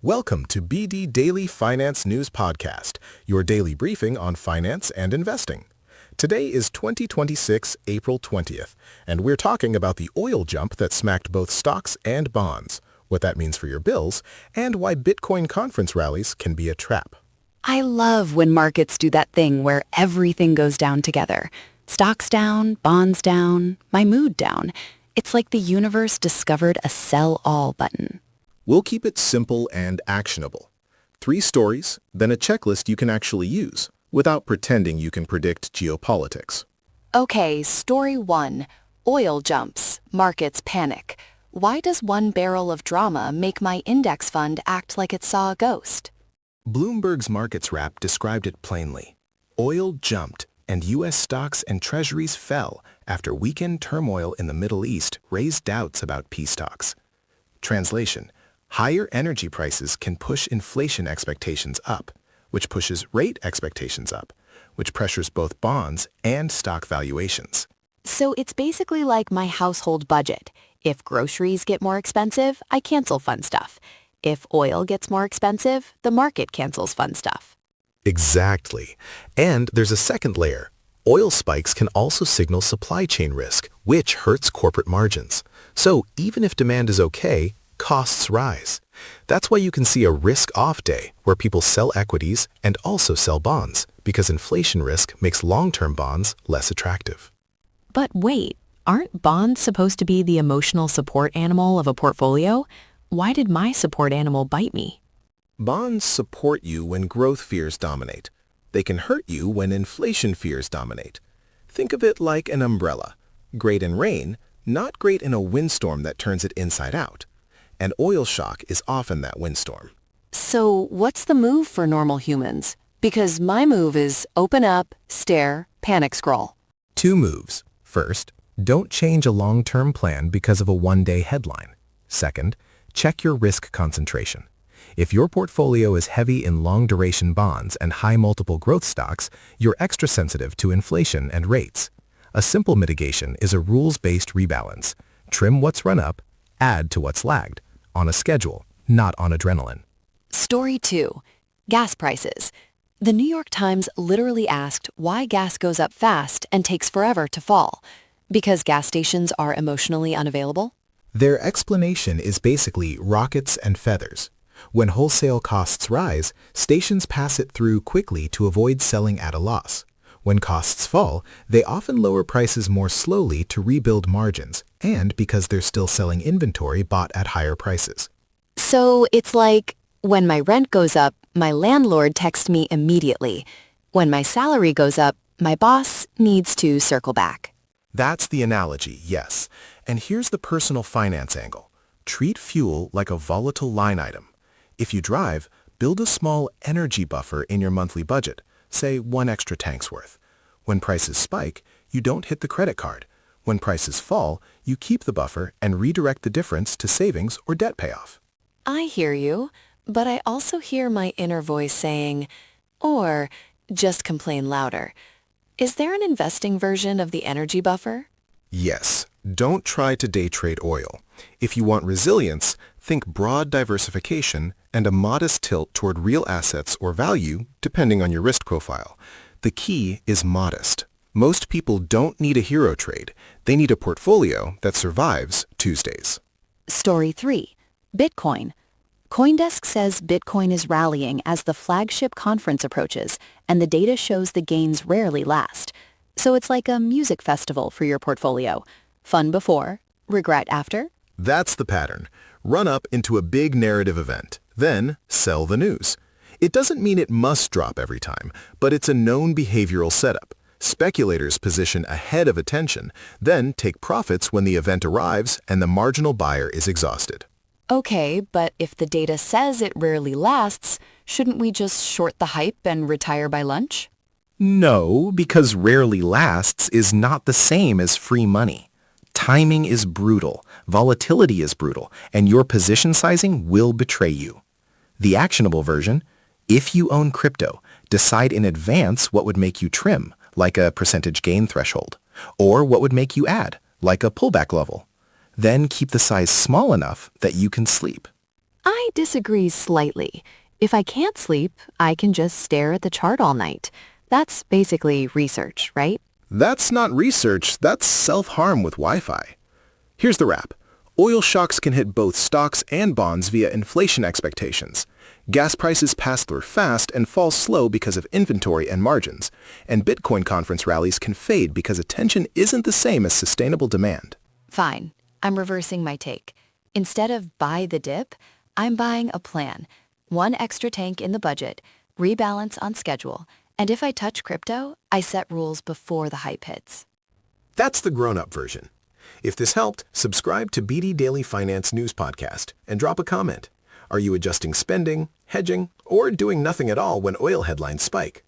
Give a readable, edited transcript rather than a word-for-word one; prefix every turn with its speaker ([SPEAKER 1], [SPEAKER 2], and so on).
[SPEAKER 1] Welcome to BD Daily Finance News Podcast, your daily briefing on finance and investing. Today is 2026, April 20th, and we're talking about the oil jump that smacked both stocks and bonds, what that means for your bills, and why Bitcoin conference rallies can be a trap.
[SPEAKER 2] I love when markets do that thing where everything goes down together. Stocks down, bonds down, my mood down. It's like the universe discovered a sell-all button.
[SPEAKER 1] We'll keep it simple and actionable. 3 stories, then a checklist you can actually use, without pretending you can predict geopolitics.
[SPEAKER 2] Okay, story 1. Oil jumps, markets panic. Why does one barrel of drama make my index fund act like it saw a ghost?
[SPEAKER 1] Bloomberg's Markets Wrap described it plainly. Oil jumped, and U.S. stocks and treasuries fell after weekend turmoil in the Middle East raised doubts about peace talks. Translation: higher energy prices can push inflation expectations up, which pushes rate expectations up, which pressures both bonds and stock valuations.
[SPEAKER 2] So it's basically like my household budget. If groceries get more expensive, I cancel fun stuff. If oil gets more expensive, the market cancels fun stuff.
[SPEAKER 1] Exactly. And there's a second layer. Oil spikes can also signal supply chain risk, which hurts corporate margins. So even if demand is okay, costs rise. That's why you can see a risk-off day where people sell equities and also sell bonds, because inflation risk makes long-term bonds less attractive.
[SPEAKER 3] But wait, aren't bonds supposed to be the emotional support animal of a portfolio? Why did my support animal bite me?
[SPEAKER 1] Bonds support you when growth fears dominate. They can hurt you when inflation fears dominate. Think of it like an umbrella. Great in rain, not great in a windstorm that turns it inside out. An oil shock is often that windstorm.
[SPEAKER 2] So what's the move for normal humans? Because my move is open up, stare, panic scroll.
[SPEAKER 1] 2 moves. First, don't change a long-term plan because of a one-day headline. Second, check your risk concentration. If your portfolio is heavy in long-duration bonds and high-multiple growth stocks, you're extra sensitive to inflation and rates. A simple mitigation is a rules-based rebalance. Trim what's run up, add to what's lagged, on a schedule, not on adrenaline.
[SPEAKER 2] Story 2. Gas prices. The New York Times literally asked why gas goes up fast and takes forever to fall. Because gas stations are emotionally unavailable?
[SPEAKER 1] Their explanation is basically rockets and feathers. When wholesale costs rise, stations pass it through quickly to avoid selling at a loss. When costs fall, they often lower prices more slowly to rebuild margins, and because they're still selling inventory bought at higher prices.
[SPEAKER 2] So it's like, when my rent goes up, my landlord texts me immediately. When my salary goes up, my boss needs to circle back.
[SPEAKER 1] That's the analogy, yes. And here's the personal finance angle. Treat fuel like a volatile line item. If you drive, build a small energy buffer in your monthly budget, say 1 extra tank's worth. When prices spike, you don't hit the credit card. When prices fall, you keep the buffer and redirect the difference to savings or debt payoff.
[SPEAKER 2] I hear you, but I also hear my inner voice saying, or just complain louder. Is there an investing version of the energy buffer?
[SPEAKER 1] Yes, don't try to day trade oil. If you want resilience, think broad diversification and a modest tilt toward real assets or value, depending on your risk profile. The key is modest. Most people don't need a hero trade. They need a portfolio that survives Tuesdays.
[SPEAKER 2] Story 3. Bitcoin. CoinDesk says Bitcoin is rallying as the flagship conference approaches, and the data shows the gains rarely last. So it's like a music festival for your portfolio. Fun before, regret after?
[SPEAKER 1] That's the pattern. Run up into a big narrative event, then sell the news. It doesn't mean it must drop every time, but it's a known behavioral setup. Speculators position ahead of attention, then take profits when the event arrives and the marginal buyer is exhausted.
[SPEAKER 2] Okay, but if the data says it rarely lasts, shouldn't we just short the hype and retire by lunch?
[SPEAKER 1] No, because rarely lasts is not the same as free money. Timing is brutal, volatility is brutal, and your position sizing will betray you. The actionable version: if you own crypto, decide in advance what would make you trim, like a percentage gain threshold, or what would make you add, like a pullback level. Then keep the size small enough that you can sleep.
[SPEAKER 3] I disagree slightly. If I can't sleep, I can just stare at the chart all night. That's basically research, right?
[SPEAKER 1] That's not research, that's self-harm with Wi-Fi. Here's the wrap. Oil shocks can hit both stocks and bonds via inflation expectations. Gas prices pass through fast and fall slow because of inventory and margins. And Bitcoin conference rallies can fade because attention isn't the same as sustainable demand.
[SPEAKER 2] Fine, I'm reversing my take. Instead of buy the dip, I'm buying a plan. One extra tank in the budget, rebalance on schedule, and if I touch crypto, I set rules before the hype hits.
[SPEAKER 1] That's the grown-up version. If this helped, subscribe to BD Daily Finance News Podcast and drop a comment. Are you adjusting spending, hedging, or doing nothing at all when oil headlines spike?